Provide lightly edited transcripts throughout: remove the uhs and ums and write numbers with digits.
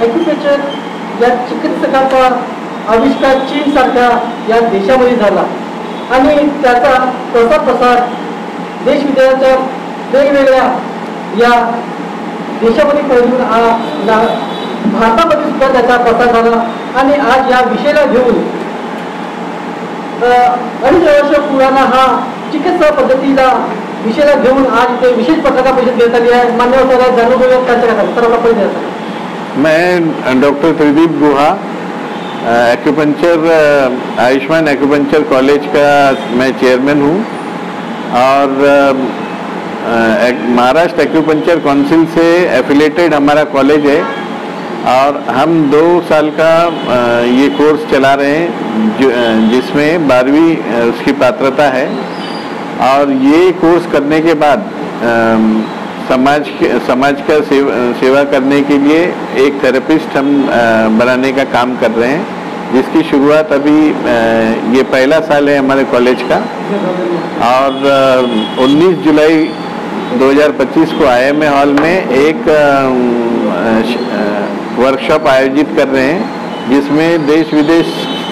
ॲक्युपेंचर या चिकित्सकाचा आविष्कार चीन सारख्या या देशामध्ये झाला आणि त्याचा कसा प्रसार देश विदेशाच्या वेगवेगळ्या या देशामध्ये फैलून भारतामध्ये सुद्धा त्याचा प्रसार झाला आणि आज या विषयाला घेऊन 2.5 वर्ष पुराणा हा चिकित्सा पद्धतीला विषयाला घेऊन आज इथे विशेष पत्रकार परिषद घेण्यात आली आहे। मान्यवर सर जाणून घेऊया त्यांच्या सर्वांना पहिले मैं डॉक्टर प्रदीप गुहा एक्यूपंक्चर आयुष्मान एक्यूपंक्चर कॉलेज का मैं चेयरमैन हूँ और महाराष्ट्र एक्यूपंक्चर काउंसिल से एफिलेटेड हमारा कॉलेज है और हम 2 साल का ये कोर्स चला रहे हैं जिसमें 12वीं उसकी पात्रता है और ये कोर्स करने के बाद समाज का सेवा करने के लिए एक थेरेपिस्ट हम बनाने का काम कर रहे हैं जिसकी शुरुआत अभी ये पहला साल है हमारे कॉलेज का और 19 जुलाई 2025 को IMA हॉल में एक वर्कशॉप आयोजित कर रहे हैं जिसमें देश विदेश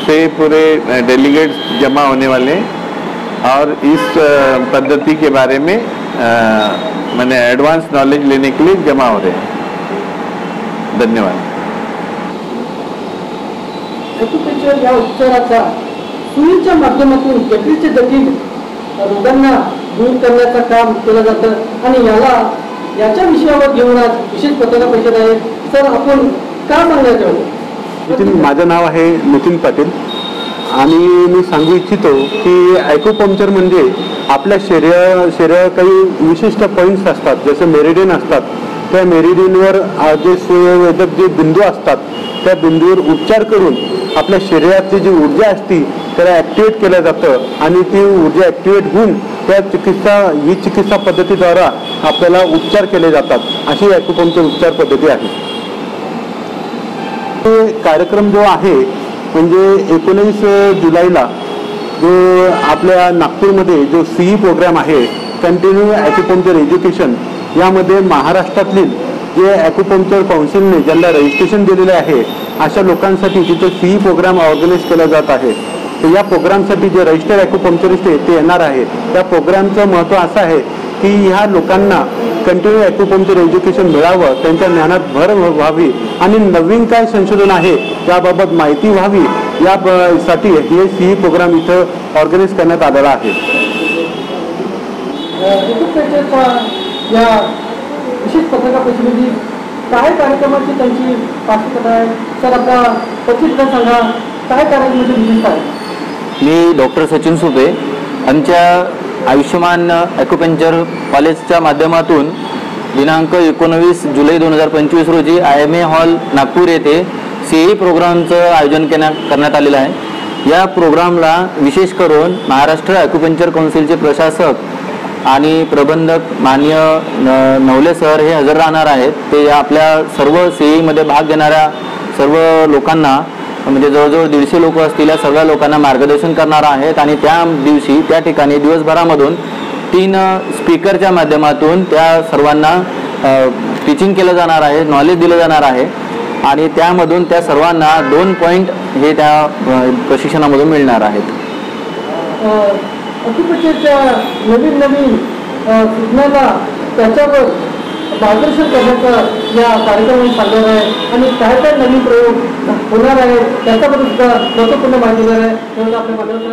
से पूरे डेलीगेट्स जमा होने वाले हैं और इस पद्धति के बारे में मैंने एडवांस नॉलेज लेने के लिए जमा हो रहे हैं। धन्यवाद। ॲक्युपेंचर या उपचाराचा सुईच्या माध्यमातून जटिलचे जटिल रोगांना दूर करण्याचं काम केलं जातं आणि याच्या विषयावर घेऊन आज विशेष पत्रकार परिषद आहे। सर आपण काय सांगायचं होतं? माझं नाव आहे नितीन पाटील आणि मी सांगू इच्छितो की ॲक्युपंक्चर म्हणजे आपल्या शरीर काही विशिष्ट पॉईंट्स असतात जसे मेरिडियन असतात त्या मेरिडियनवर जे संवेदक जे बिंदू असतात त्या बिंदूवर उपचार करून आपल्या शरीरातली जी ऊर्जा असती त्याला ॲक्टिवेट केलं जातं आणि ती ऊर्जा ॲक्टिवेट होऊन त्या ही चिकित्सा पद्धतीद्वारा आपल्याला उपचार केले जातात अशी ॲक्युपंक्चर उपचार पद्धती आहे। कार्यक्रम जो आहे म्हणजे 19 जुलैला जो आपल्या नागपूरमध्ये जो CE प्रोग्राम आहे कंटिन्यू ॲक्युपंक्चर एज्युकेशन यामध्ये महाराष्ट्रातील जे ॲक्युपंक्चर काउन्सिलने ज्यांना रजिस्ट्रेशन दिलेले आहे अशा लोकांसाठी तिथे CE प्रोग्राम ऑर्गनाईज केला जात आहे। तर या प्रोग्रामसाठी जे रजिस्टर्ड ॲक्युपंक्चरिस्ट आहे ते येणार आहे। त्या प्रोग्रामचं महत्त्व असं आहे की ह्या लोकांना कंटिन्यू ॲक्युपंक्चर एज्युकेशन मिळावं त्यांच्या ज्ञानात भर व्हावी आणि नवीन काय संशोधन आहे त्याबाबत माहिती व्हावी यासाठी हे CE प्रोग्राम इथं ऑर्गनाईज करण्यात आलेला आहे। या विशेष पत्रकार परिषदेची काय कार्यक्रमाची त्यांची पात्रता आहे सर आपला परिचय सांगा काय कार्यक्रमाची विशेषता आहे? मी डॉक्टर सचिन सुपे आमच्या आयुष्मान ॲक्युपंक्चर कॉलेजच्या माध्यमातून दिनांक 19 जुलै 2025 रोजी IMA हॉल नागपूर येथे CE प्रोग्रामचं आयोजन करण्यात आलेलं आहे। या प्रोग्रामला विशेष करून महाराष्ट्र ॲक्युपंक्चर काउन्सिलचे प्रशासक आणि प्रबंधक माननीय नवले सर हे हजर राहणार आहेत। ते आपल्या सर्व CEमध्ये भाग घेणाऱ्या सर्व लोकांना म्हणजे जवळजवळ 150 लोक असतील या सर्व लोकांना मार्गदर्शन करणार आहेत आणि त्या दिवशी त्या ठिकाणी दिवसभरामधून 3 स्पीकरच्या माध्यमातून त्या सर्वांना टीचिंग केलं जाणार आहे, नॉलेज दिलं जाणार आहे आणि त्यामधून त्या सर्वांना 2 पॉईंट हे त्या प्रशिक्षणामधून मिळणार आहेत। ॲक्युपंक्चरच्या नवीन सूचनांना त्याच्यावर मार्गदर्शन करण्याचा या कार्यक्रमात चालणार आहे आणि काय काय नवीन प्रयोग होणार आहे त्याच्याबद्दल सुद्धा महत्त्वपूर्ण माहिती देणार आहे। आपल्या माध्यमातून